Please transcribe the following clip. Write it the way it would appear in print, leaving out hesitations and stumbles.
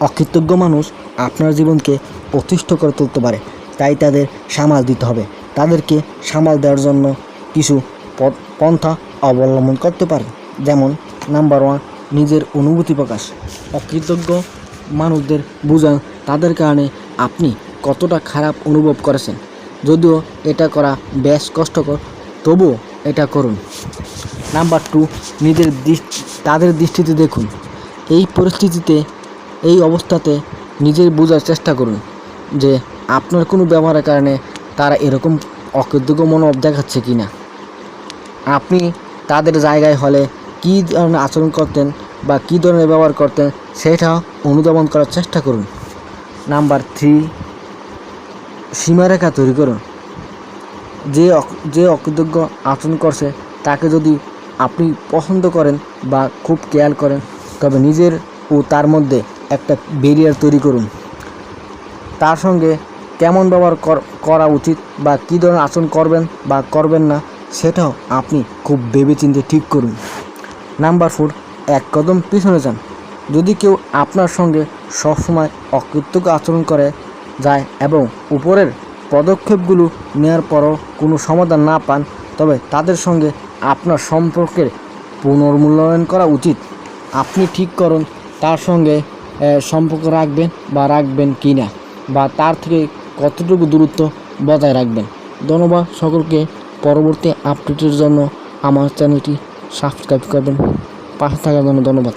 অকৃতজ্ঞ মানুষ আপনার জীবনকে অতিষ্ঠ করে তুলতে পারে, তাই তাদের সামাল দিতে হবে। তাদেরকে সামাল দেওয়ার জন্য কিছু পন্থা অবলম্বন করতে পারেন। যেমন নাম্বার 1, নিজের অনুভূতি প্রকাশ। অকৃতজ্ঞ মানুষদের বোঝান তাদের কারণে আপনি কতটা খারাপ অনুভব করেছেন। যদিও এটা করা বেশ কষ্টকর, তবুও এটা করুন। নাম্বার 2, তাদের দৃষ্টিতে দেখুন। এই পরিস্থিতিতে, এই অবস্থাতে নিজের বোঝার চেষ্টা করুন যে আপনার কোনো ব্যবহারের কারণে তারা এরকম অকৃতজ্ঞ মনোভাব দেখাচ্ছে কি না। আপনি তাদের জায়গায় হলে কী ধরনের আচরণ করতেন বা কী ধরনের ব্যবহার করতেন সেটা অনুধাবন করার চেষ্টা করুন। নাম্বার 3, সীমারেখা তৈরি করুন। যে অকৃতজ্ঞ আচরণ করছে তাকে যদি আপনি পছন্দ করেন বা খুব কেয়ার করেন, তবে নিজের ও তার মধ্যে একটা ব্যারিয়ার তৈরি করুন। তার সঙ্গে কেমন ব্যবহার করা উচিত বা কী ধরনের আচরণ করবেন বা করবেন না, সেটাও আপনি খুব ভেবেচিন্তে ঠিক করুন। নাম্বার 4, এক কদম পিছনে যান। যদি কেউ আপনার সঙ্গে সবসময় অকৃতজ্ঞ আচরণ করে যায় এবং উপরের পদক্ষেপগুলো নেওয়ার পরও কোনো সমাধান না পান, তবে তাদের সঙ্গে আপনার সম্পর্কের পুনর্মূল্যায়ন করা উচিত। আপনি ঠিক করুন তার সঙ্গে সম্পর্ক রাখবেন কি না, বা তার থেকে কতটুকু দূরত্ব বজায় রাখবেন। ধন্যবাদ সকলকে। পরবর্তী আপডেটের জন্য আমার চ্যানেলটি সাবস্ক্রাইব করবেন। পাশে থাকার জন্য ধন্যবাদ।